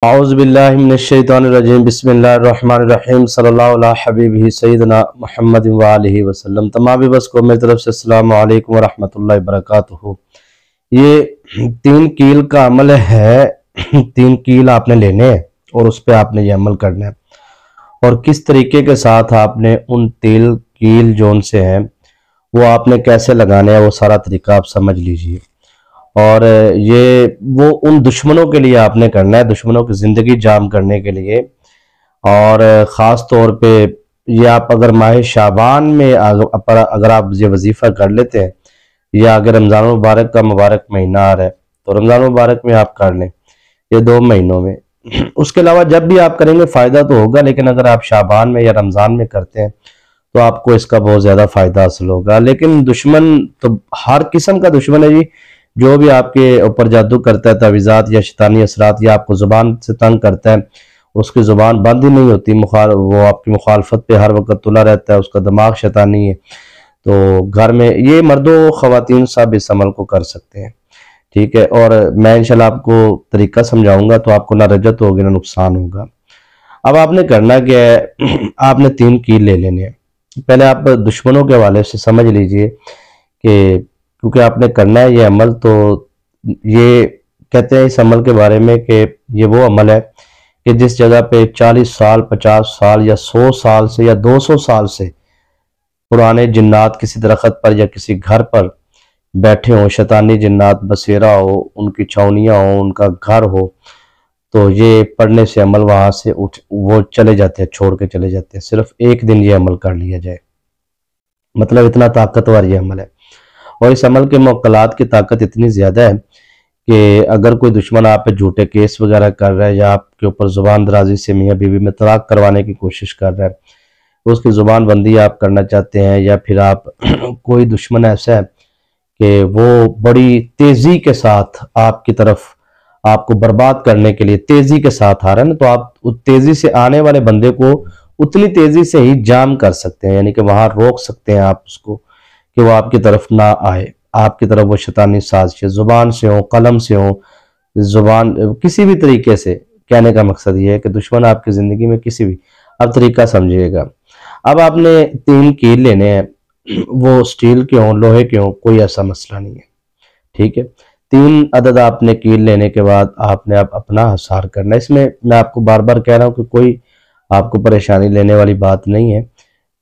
औज़ुबिल्लाहिमिनश्शैतानिर्रजीम बिस्मिल्लाहिर्रहमानिर्रहीम सल्लल्लाहु अला हबीबिही सय्यिदना मुहम्मद व आलिहि वसल्लम। तमाम बस को मेरी तरफ से अस्सलामु अलैकुम व रहमतुल्लाहि व बरकातुहू। ये तीन कील का अमल है। तीन कील आपने लेने हैं और उस पर आपने ये अमल करना है, और किस तरीके के साथ आपने उन तीन कील जोन से हैं वो आपने कैसे लगाने हैं, वो सारा तरीका आप समझ लीजिए। और ये वो उन दुश्मनों के लिए आपने करना है, दुश्मनों की ज़िंदगी जाम करने के लिए। और ख़ास तौर पे ये आप अगर माह शाबान में अगर आप ये वजीफ़ा कर लेते हैं, या अगर रमज़ान मुबारक का मुबारक महीना आ रहा है तो रमज़ान मुबारक में आप कर लें, ये 2 महीनों में। उसके अलावा जब भी आप करेंगे फ़ायदा तो होगा, लेकिन अगर आप शाबान में या रमज़ान में करते हैं तो आपको इसका बहुत ज़्यादा फ़ायदा हासिल होगा। लेकिन दुश्मन तो हर किस्म का दुश्मन है जी। जो भी आपके ऊपर जादू करता है, तावीज़ात या शैतानी असरात, या आपको ज़ुबान से तंग करता है, उसकी ज़ुबान बंद ही नहीं होती, वो आपकी मुखालफत पे हर वक्त तुला रहता है, उसका दिमाग शैतानी है। तो घर में ये मर्दों ख़वातीन सब इस अमल को कर सकते हैं, ठीक है। और मैं इंशाल्लाह आपको तरीका समझाऊंगा, तो आपको ना रजत होगी ना नुकसान होगा। अब आपने करना क्या है, आपने 3 कील ले लेने हैं। पहले आप दुश्मनों के हवाले से समझ लीजिए कि क्योंकि आपने करना है ये अमल, तो ये कहते हैं इस अमल के बारे में कि ये वो अमल है कि जिस जगह पे 40 साल 50 साल या 100 साल से या 200 साल से पुराने जिन्नात किसी दरख्त पर या किसी घर पर बैठे हों, शैतानी जिन्नात बसेरा हो, उनकी छावनियाँ हो, उनका घर हो, तो ये पढ़ने से अमल वहाँ से वो चले जाते हैं, छोड़ के चले जाते हैं। सिर्फ एक दिन ये अमल कर लिया जाए, मतलब इतना ताकतवर ये अमल है। और इस अमल के मौक्कलात की ताकत इतनी ज़्यादा है कि अगर कोई दुश्मन आप पे झूठे केस वगैरह कर रहा है, या आपके ऊपर ज़ुबान दराजी से मियाँ बीवी में तलाक करवाने की कोशिश कर रहा है, तो उसकी ज़ुबान बंदी आप करना चाहते हैं, या फिर आप कोई दुश्मन ऐसा है कि वो बड़ी तेज़ी के साथ आपकी तरफ आपको बर्बाद करने के लिए तेज़ी के साथ आ रहा है ना, तो आप उस तेज़ी से आने वाले बंदे को उतनी तेज़ी से ही जाम कर सकते हैं, यानी कि वहाँ रोक सकते हैं आप उसको कि वो आपकी तरफ ना आए। आपकी तरफ वो शैतानी साजिश ज़ुबान से हो, कलम से हो, ज़ुबान किसी भी तरीके से। कहने का मकसद ये है कि दुश्मन आपकी ज़िंदगी में किसी भी, अब तरीका समझिएगा। अब आपने 3 कील लेने हैं, वो स्टील के हों, लोहे के हों, कोई ऐसा मसला नहीं है, ठीक है। 3 अदद आपने कील लेने के बाद आपने अब अपना हिसार करना है। इसमें मैं आपको बार बार कह रहा हूँ कि कोई आपको परेशानी लेने वाली बात नहीं है।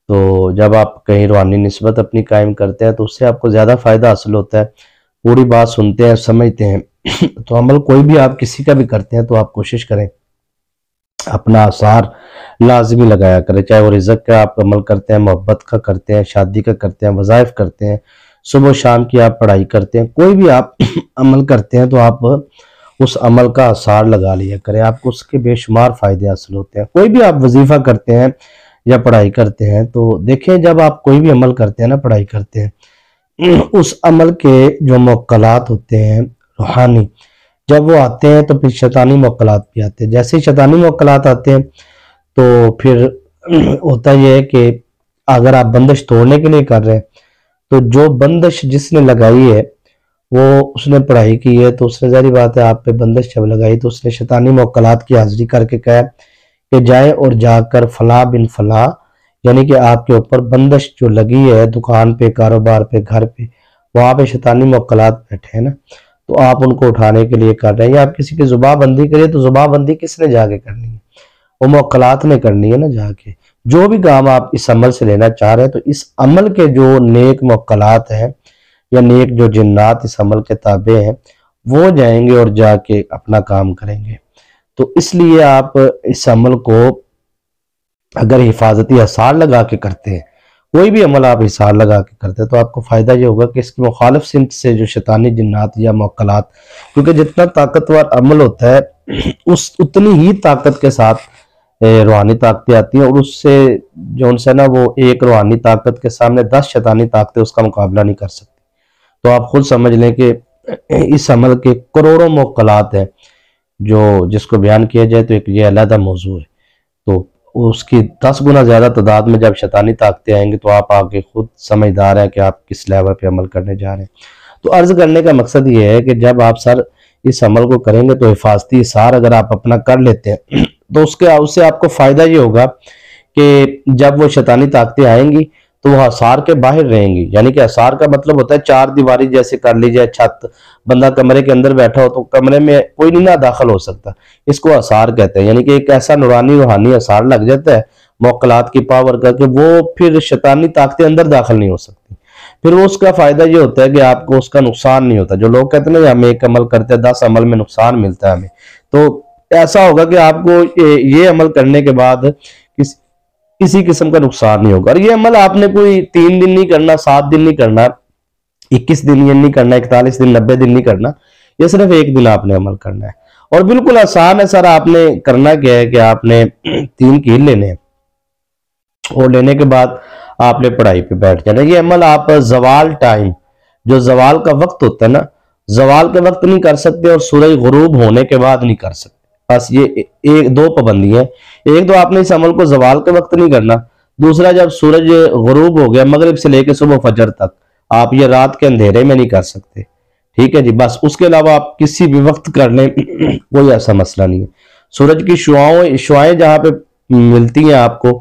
तो जब आप कहीं रूहानी निस्बत अपनी कायम करते हैं तो उससे आपको ज़्यादा फ़ायदा हासिल होता है। पूरी बात सुनते हैं, समझते हैं। तो अमल कोई भी आप किसी का भी करते हैं तो आप कोशिश करें अपना आसार लाजमी लगाया करें, चाहे वो रिज़्क़ का आप अमल करते हैं, मोहब्बत का करते हैं, शादी का करते हैं, वज़ाइफ करते हैं, सुबह शाम की आप पढ़ाई करते हैं, कोई भी आप अमल करते हैं तो आप उस अमल का आसार लगा लिया करें, आपको उसके बेशुमार फ़ायदे हासिल होते हैं। कोई भी आप वजीफ़ा करते हैं या पढ़ाई करते हैं तो देखें, जब आप कोई भी अमल करते हैं ना, पढ़ाई करते हैं, उस अमल के जो मौक्कलात होते हैं रूहानी, जब वो आते हैं तो फिर शैतानी मौक्कलात भी आते हैं। जैसे ही शैतानी मौक्कलात आते हैं तो फिर होता यह है कि अगर आप बंदिश तोड़ने के लिए कर रहे हैं तो जो बंदिश जिसने लगाई है वो उसने पढ़ाई की है, तो उसने ज़ाहिर बात है आप पे बंदिश जब लगाई तो उसने शैतानी मौक्कलात की हाजिरी करके कहा कि जाए और जाकर फला बिन फला, यानी कि आपके ऊपर बंदिश जो लगी है दुकान पे, कारोबार पे, घर पे, वहाँ पे शैतानी मौक्कलात बैठे हैं ना, तो आप उनको उठाने के लिए कर रहे हैं। या आप किसी की ज़ुबाबंदी करिए तो ज़ुबाबंदी किसने जाके करनी है, वो मौक्कलात ने करनी है ना जाके। जो भी काम आप इस अमल से लेना चाह रहे हैं तो इस अमल के जो नेक मौक्कलात हैं या नेक जो जिन्नात इस अमल के ताबे हैं वो जाएंगे और जाके अपना काम करेंगे। तो इसलिए आप इस अमल को अगर हिफाजती आसार लगा के करते हैं, कोई भी अमल आप हिसार लगा के करते हैं, तो आपको फ़ायदा ये होगा कि इसकी मुखालिफ सिमत से जो शैतानी जिन्नात या मौक्कलात, क्योंकि जितना ताकतवर अमल होता है उस उतनी ही ताकत के साथ रूहानी ताकतें आती हैं, और उससे जो उनसे ना वो एक रूहानी ताकत के सामने 10 शैतानी ताकतें उसका मुकाबला नहीं कर सकती। तो आप खुद समझ लें कि इस अमल के करोड़ों मौक्कलात हैं जो जिसको बयान किया जाए तो एक ये अलग मौजू है। तो उसकी 10 गुना ज़्यादा तादाद में जब शैतानी ताकतें आएंगी तो आप आगे खुद समझदार हैं कि आप किस लेवल पे अमल करने जा रहे हैं। तो अर्ज़ करने का मकसद ये है कि जब आप सर इस अमल को करेंगे तो हिफाजती इसार अगर आप अपना कर लेते हैं तो उससे आपको फायदा ये होगा कि जब वो शैतानी ताकतें आएंगी तो वो हसार के बाहर रहेंगी। यानी कि हसार का मतलब होता है चार दीवारी जैसे कर ली जाए, छत, बंदा कमरे के अंदर बैठा हो तो कमरे में कोई नहीं ना दाखिल हो सकता, इसको हसार कहते हैं। यानी कि एक ऐसा नूरानी रूहानी हसार लग जाता है मौकलात की पावर का कि वो फिर शैतानी ताकतें अंदर दाखिल नहीं हो सकती। फिर वो उसका फायदा ये होता है कि आपको उसका नुकसान नहीं होता। जो लोग कहते हैं ना हम एक अमल करते हैं 10 अमल में नुकसान मिलता है हमें, तो ऐसा होगा कि आपको ये अमल करने के बाद किसी किस्म का नुकसान नहीं होगा। और ये अमल आपने कोई 3 दिन नहीं करना, 7 दिन नहीं करना, 21 दिन ये नहीं करना, 41 दिन, 90 दिन नहीं करना, ये सिर्फ एक दिन आपने अमल करना है और बिल्कुल आसान है सर। आपने करना क्या है कि आपने 3 कील लेने हैं और लेने के बाद आपने पढ़ाई पे बैठ जाना। ये अमल आप जवाल टाइम, जो जवाल का वक्त होता है ना, जवाल के वक्त नहीं कर सकते और सूरज गुरूब होने के बाद नहीं कर सकते। बस ये एक दो पाबंदी है। एक तो आपने इस अमल को जवाल के वक्त नहीं करना, दूसरा जब सूरज गुरूब हो गया मगरिब से लेकर सुबह फजर तक, आप ये रात के अंधेरे में नहीं कर सकते। ठीक है जी, बस उसके अलावा आप किसी भी वक्त कर लें कोई ऐसा मसला नहीं है। सूरज की शुआएं जहां पे मिलती हैं आपको,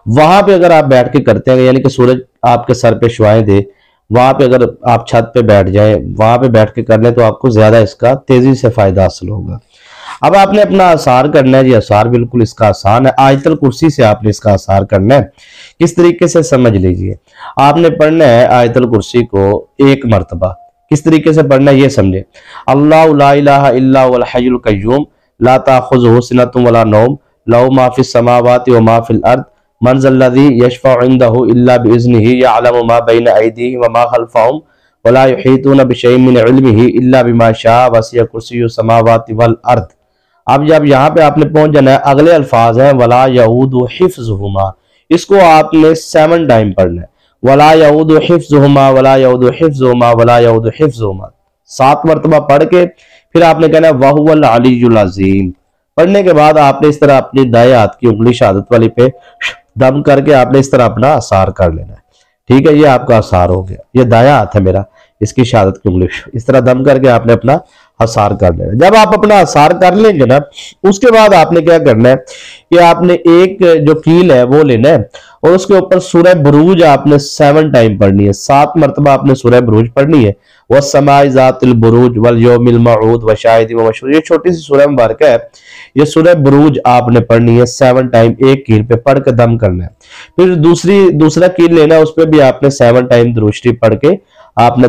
वहां पे अगर आप बैठ के करते हैं, यानी कि सूरज आपके सर पे शुआएं दे, वहां पे अगर आप छत पे बैठ जाएं, वहां पे बैठ के कर लें तो आपको ज्यादा इसका तेजी से फायदा हासिल होगा। अब आपने अपना आसार करना है जी। आसार बिल्कुल इसका आसान है, आयतल कुर्सी से आपने इसका आसार करना है। किस तरीके से समझ लीजिए, आपने पढ़ना है आयतल कुर्सी को 1 मरतबा। किस तरीके से पढ़ना है ये समझे। अल्लाहु ला इलाहा इल्ला हुवल हय्युल कय्यूम ला ताखुज़ुहु सिनतुन वला नौम लहु मा फिस समावाति व मा फिल अर्द मन ज़ल्लज़ी यशफ़अु इंदहु इल्ला बिइज़्निही यअलमु मा बैन अयदीहिम व मा खल्फ़हुम व ला युहीतूना बिशैइन मिन इल्मिही इल्ला बिमा शाअ वसिअ कुर्सिय्युहु समावाति वल अर्द। अब जब यहाँ पे आपने पहुंच जाना है, अगले अल्फाज हैं वला यऊदु हिफ्ज़ुहुमा, इसको आपने 7 टाइम पढ़ना है। वला यऊदु हिफ्ज़ुहुमा वला यऊदु हिफ्ज़ुहुमा वला यऊदु हिफ्ज़ुहुमा 7 मरतबा पढ़ के फिर आपने कहना है वहुवल अलियुल अज़ीम। पढ़ने के बाद आपने इस तरह अपनी दाएं हाथ की उंगली शहादत वाली पे दम करके आपने इस तरह अपना आसार कर लेना है। ठीक है, ये आपका आसार हो गया। ये दाया हाथ है मेरा, इसकी शहादत की उंगली इस तरह दम करके आपने अपना आसार कर लेना। जब आप अपना आसार कर लेंगे ना, उसके बाद आपने क्या करना है कि आपने एक जो कील है वो लेना है और उसके ऊपर सूरह बुरूज आपने 7 टाइम पढ़नी है। 7 मरतबा आपने सूरह बुरूज पढ़नी है। वह समाई ज़ातिल बुरूज वल यौमिल मऊद व शाहिद व मशहूर, ये छोटी सी सूरह मुबारक है। ये सूरह बुरूज आपने पढ़नी है 7 टाइम, एक कील पे पढ़ के दम करना है। फिर दूसरा कील लेना है, उस पर भी आपने 7 टाइम दुरूद शरीफ पढ़ के आपने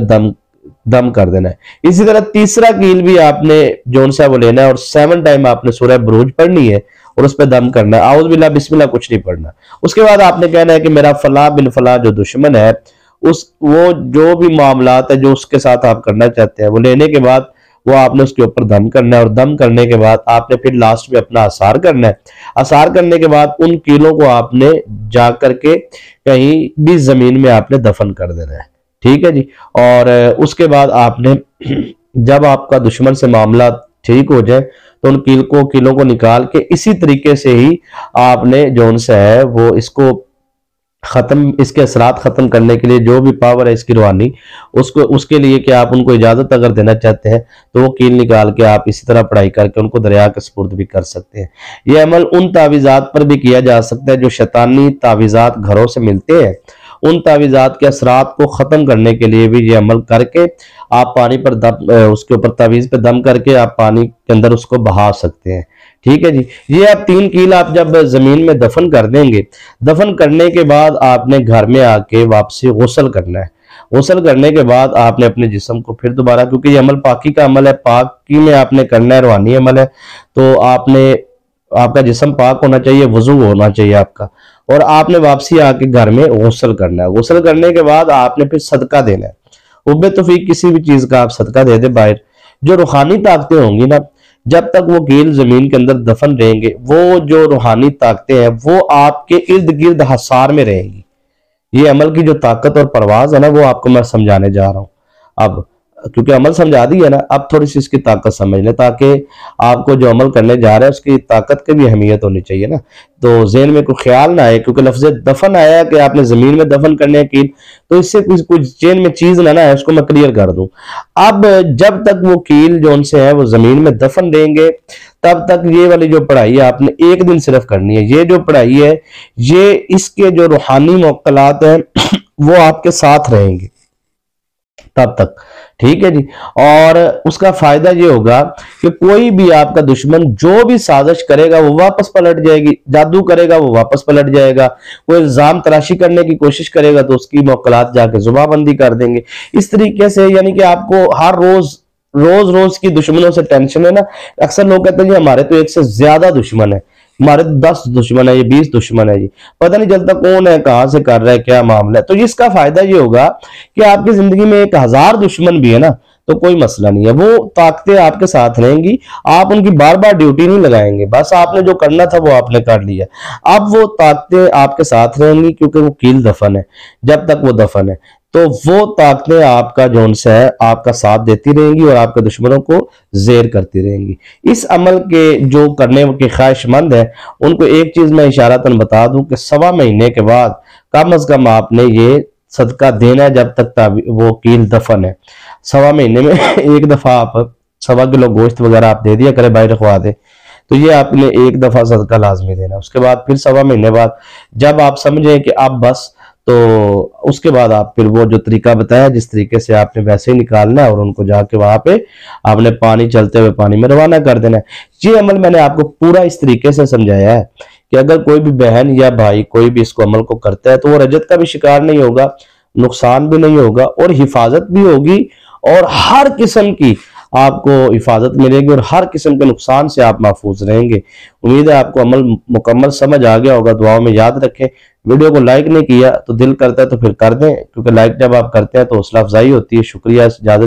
दम कर देना है। इसी तरह तीसरा कील भी आपने जोन सा वो लेना है और 7 टाइम आपने सूरह बुरूज पढ़नी है और उस पर दम करना है। आउज़ बिल्लाह बिस्मिल्लाह कुछ नहीं पढ़ना। उसके बाद आपने कहना है कि मेरा फला बिन फला जो दुश्मन है, वो जो भी मामलात है जो उसके साथ आप करना चाहते हैं, वो लेने के बाद वो आपने उसके ऊपर दम करना है और दम करने के बाद आपने फिर लास्ट में अपना आसार करना है। आसार करने के बाद उन कीलों को आपने जा करके कहीं भी जमीन में आपने दफन कर देना है। ठीक है जी। और उसके बाद आपने जब आपका दुश्मन से मामला ठीक हो जाए तो उन कीलों को निकाल के इसी तरीके से ही आपने जोन सा है वो इसको खत्म, इसके असरात खत्म करने के लिए जो भी पावर है इसकी रूहानी, उसके लिए कि आप उनको इजाजत अगर देना चाहते हैं तो वो कील निकाल के आप इसी तरह पढ़ाई करके उनको दरिया के सुपुर्द भी कर सकते हैं। ये अमल उन तावीज़ात पर भी किया जा सकता है जो शैतानी तावीज़ात घरों से मिलते हैं। उन तावीज़ात के असरात को ख़त्म करने के लिए भी ये अमल करके आप पानी पर उसके ऊपर तावीज़ पे दम करके आप पानी के अंदर उसको बहा सकते हैं। ठीक है जी। ये आप 3 कील आप जब जमीन में दफन कर देंगे, दफन करने के बाद आपने घर में आके वापसी गुस्ल करना है। गुस्ल करने के बाद आपने अपने जिस्म को फिर दोबारा, क्योंकि ये अमल पाकी का अमल है, पाकी में आपने करना है, रूहानी अमल है, तो आपका जिस्म पाक होना चाहिए, वजू होना चाहिए आपका, और आपने वापसी आके घर में गुस्ल करना है। गुस्ल करने के बाद आपने फिर सदका देना है। उब्बे तौफीक किसी भी चीज का आप सदका दे दे बाहर। जो रूहानी ताकतें होंगी ना, जब तक वो कील जमीन के अंदर दफन रहेंगे, वो जो रूहानी ताकतें हैं वो आपके इर्द गिर्द हसार में रहेंगी। ये अमल की जो ताकत और परवाज है ना, वो आपको मैं समझाने जा रहा हूं। अब क्योंकि अमल समझा दी है ना, अब थोड़ी सी इसकी ताकत समझ लें, ताकि आपको जो अमल करने जा रहा है उसकी ताकत की भी अहमियत होनी चाहिए ना। तो ज़हन में कोई ख्याल ना आए, क्योंकि लफ्ज़ दफन आया कि आपने ज़मीन में दफन करने की, तो इससे कुछ चेन में चीज़ ना है, उसको मैं क्लियर कर दूं। अब जब तक वो कील जो उनसे है वो ज़मीन में दफन रहेंगे, तब तक ये वाली जो पढ़ाई है आपने एक दिन सिर्फ करनी है। ये जो पढ़ाई है, ये इसके जो रूहानी मौक़लात हैं वो आपके साथ रहेंगे तब तक, ठीक है जी। और उसका फायदा ये होगा कि कोई भी आपका दुश्मन जो भी साजिश करेगा वो वापस पलट जाएगी, जादू करेगा वो वापस पलट जाएगा, कोई इल्जाम तराशी करने की कोशिश करेगा तो उसकी मौक़लात जाके जुबाबंदी कर देंगे। इस तरीके से यानी कि आपको हर रोज रोज रोज की दुश्मनों से टेंशन है ना। अक्सर लोग कहते हैं जी हमारे तो एक से ज्यादा दुश्मन है, हमारे तो 10 दुश्मन है, ये 20 दुश्मन है जी, पता नहीं चलता कौन है, कहां से कर रहा है, क्या मामला है। तो इसका फायदा ये होगा कि आपकी जिंदगी में 1000 दुश्मन भी है ना तो कोई मसला नहीं है, वो ताकतें आपके साथ रहेंगी, आप उनकी बार बार ड्यूटी नहीं लगाएंगे, बस आपने जो करना था वो आपने कर लिया। अब वो ताकतें आपके साथ रहेंगी क्योंकि वो कील दफन है, जब तक वो दफन है तो वो ताकतें आपका जो उनसे है आपका साथ देती रहेंगी और आपके दुश्मनों को जेर करती रहेंगी। इस अमल के जो करने के ख्वाहिशमंद है उनको एक चीज मैं इशारतन बता दूं कि 1.25 महीने के बाद कम अज कम आपने ये सदका देना है, जब तक वो कील दफन है। 1.25 महीने में एक दफा आप 1.25 किलो गोश्त वगैरह आप दे दिया करे, भाई रखवा दे, तो ये आपने एक दफा सदका लाजमी देना। उसके बाद फिर 1.25 महीने बाद जब आप समझें कि अब बस, तो उसके बाद आप फिर वो जो तरीका बताया जिस तरीके से आपने वैसे ही निकालना है और उनको जाके वहां पे आपने पानी, चलते हुए पानी में रवाना कर देना है। ये अमल मैंने आपको पूरा इस तरीके से समझाया है कि अगर कोई भी बहन या भाई कोई भी इसको अमल को करता है तो वो रजत का भी शिकार नहीं होगा, नुकसान भी नहीं होगा और हिफाजत भी होगी, और हर किस्म की आपको हिफाजत मिलेगी और हर किस्म के नुकसान से आप महफूज रहेंगे। उम्मीद है आपको अमल मुकम्मल समझ आ गया होगा। दुआओं में याद रखें। वीडियो को लाइक नहीं किया तो दिल करता है तो फिर कर दें, क्योंकि लाइक जब आप करते हैं तो हौसला अफजाई होती है। शुक्रिया इजाजत।